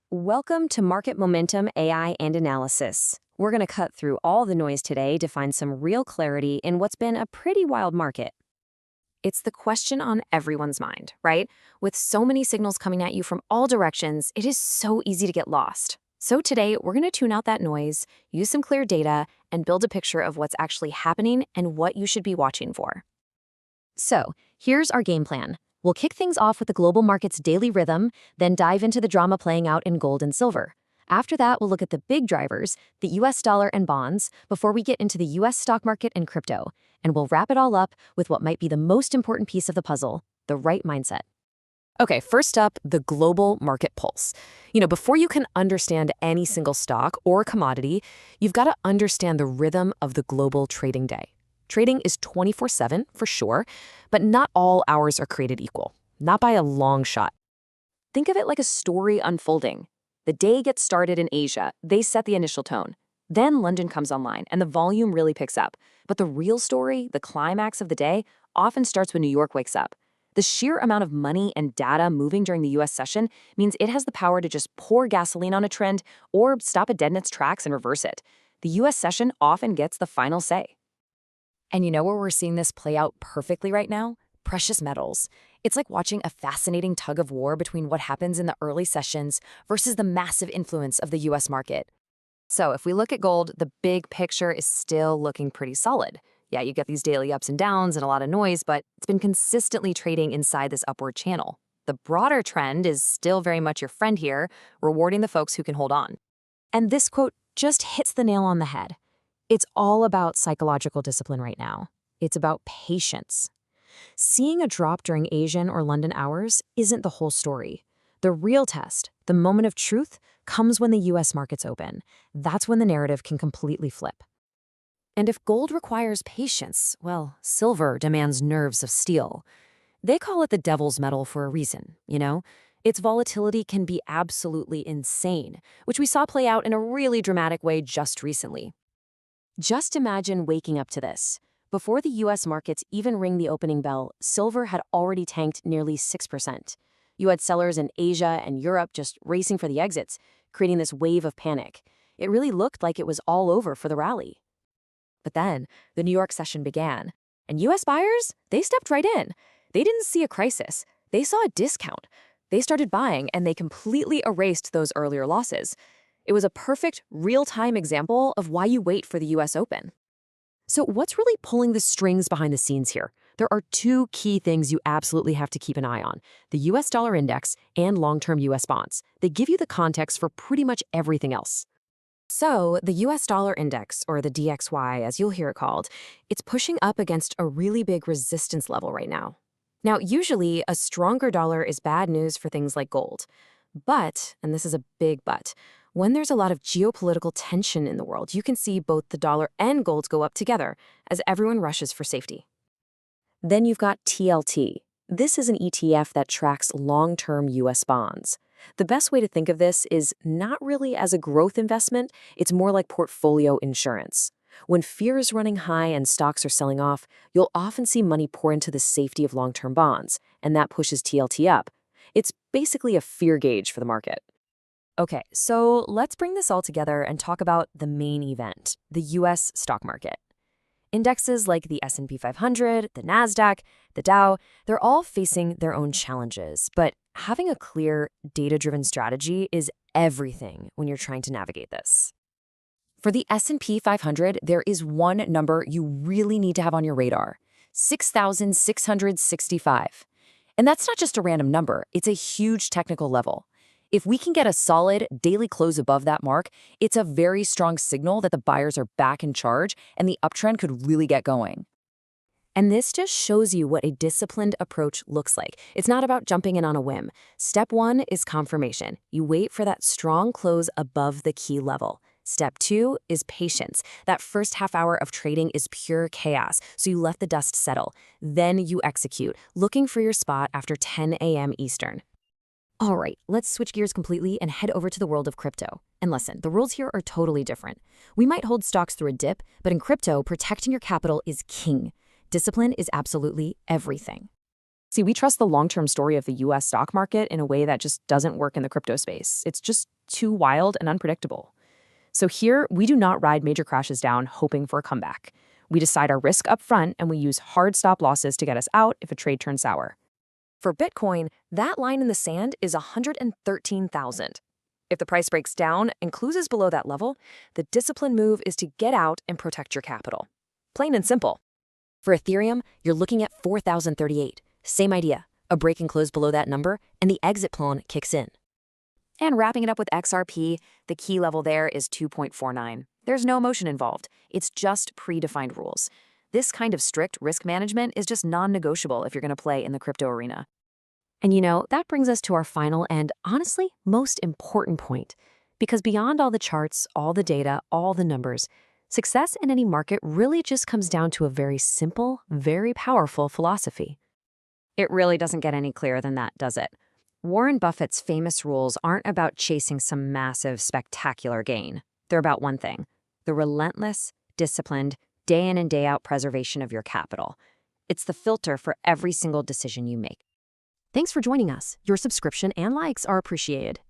Welcome to Market Momentum AI and Analysis. We're going to cut through all the noise today to find some real clarity in what's been a pretty wild market. It's the question on everyone's mind, right? With so many signals coming at you from all directions, it is so easy to get lost. So today, we're going to tune out that noise, use some clear data, and build a picture of what's actually happening and what you should be watching for. So, here's our game plan. We'll kick things off with the global market's daily rhythm, then dive into the drama playing out in gold and silver. After that, we'll look at the big drivers, the US dollar and bonds, before we get into the US stock market and crypto. And we'll wrap it all up with what might be the most important piece of the puzzle, the right mindset. Okay, first up, the global market pulse. Before you can understand any single stock or commodity, you've got to understand the rhythm of the global trading day. Trading is 24/7 for sure, but not all hours are created equal, not by a long shot. Think of it like a story unfolding. The day gets started in Asia, they set the initial tone. Then London comes online and the volume really picks up. But the real story, the climax of the day, often starts when New York wakes up. The sheer amount of money and data moving during the US session means it has the power to just pour gasoline on a trend or stop it dead in its tracks and reverse it. The US session often gets the final say. And you know where we're seeing this play out perfectly right now? Precious metals. It's like watching a fascinating tug of war between what happens in the early sessions versus the massive influence of the US market. So if we look at gold, the big picture is still looking pretty solid. Yeah, you get these daily ups and downs and a lot of noise, but it's been consistently trading inside this upward channel. The broader trend is still very much your friend here, rewarding the folks who can hold on. And this quote just hits the nail on the head. It's all about psychological discipline right now. It's about patience. Seeing a drop during Asian or London hours isn't the whole story. The real test, the moment of truth, comes when the US markets open. That's when the narrative can completely flip. And if gold requires patience, well, silver demands nerves of steel. They call it the devil's metal for a reason, Its volatility can be absolutely insane, which we saw play out in a really dramatic way just recently. Just imagine waking up to this. Before the US markets even ring the opening bell, silver had already tanked nearly 6%. You had sellers in Asia and Europe just racing for the exits, creating this wave of panic. It really looked like it was all over for the rally. But then, the New York session began, and US buyers, they stepped right in. They didn't see a crisis. They saw a discount. They started buying, and they completely erased those earlier losses. It was a perfect, real-time example of why you wait for the US Open. So what's really pulling the strings behind the scenes here? There are two key things you absolutely have to keep an eye on: the US dollar index and long-term US bonds. They give you the context for pretty much everything else. So the US dollar index, or the DXY as you'll hear it called, it's pushing up against a really big resistance level right now. Now, usually a stronger dollar is bad news for things like gold. But, and this is a big but, when there's a lot of geopolitical tension in the world, you can see both the dollar and gold go up together as everyone rushes for safety. Then you've got TLT. This is an ETF that tracks long-term US bonds. The best way to think of this is not really as a growth investment, it's more like portfolio insurance. When fear is running high and stocks are selling off, you'll often see money pour into the safety of long-term bonds, and that pushes TLT up. It's basically a fear gauge for the market. Okay, so let's bring this all together and talk about the main event, the US stock market. Indexes like the S&P 500, the Nasdaq, the Dow, they're all facing their own challenges, but having a clear, data-driven strategy is everything when you're trying to navigate this. For the S&P 500, there is one number you really need to have on your radar: 6,665. And that's not just a random number, it's a huge technical level. If we can get a solid daily close above that mark, it's a very strong signal that the buyers are back in charge and the uptrend could really get going. And this just shows you what a disciplined approach looks like. It's not about jumping in on a whim. Step one is confirmation. You wait for that strong close above the key level. Step two is patience. That first half hour of trading is pure chaos, so you let the dust settle. Then you execute, looking for your spot after 10 a.m. Eastern. All right, let's switch gears completely and head over to the world of crypto. And listen, the rules here are totally different. We might hold stocks through a dip, but in crypto, protecting your capital is king. Discipline is absolutely everything. See, we trust the long-term story of the US stock market in a way that just doesn't work in the crypto space. It's just too wild and unpredictable. So here, we do not ride major crashes down hoping for a comeback. We decide our risk up front and we use hard stop losses to get us out if a trade turns sour. For Bitcoin, that line in the sand is 113,000. If the price breaks down and closes below that level, the disciplined move is to get out and protect your capital. Plain and simple. For Ethereum, you're looking at 4,038. Same idea. A break and close below that number, and the exit plan kicks in. And wrapping it up with XRP, the key level there is 2.49. There's no emotion involved. It's just predefined rules. This kind of strict risk management is just non-negotiable if you're going to play in the crypto arena. And that brings us to our final and, honestly, most important point. Because beyond all the charts, all the data, all the numbers, success in any market really just comes down to a very simple, very powerful philosophy. It really doesn't get any clearer than that, does it? Warren Buffett's famous rules aren't about chasing some massive, spectacular gain. They're about one thing: the relentless, disciplined, day in and day out preservation of your capital. It's the filter for every single decision you make. Thanks for joining us. Your subscription and likes are appreciated.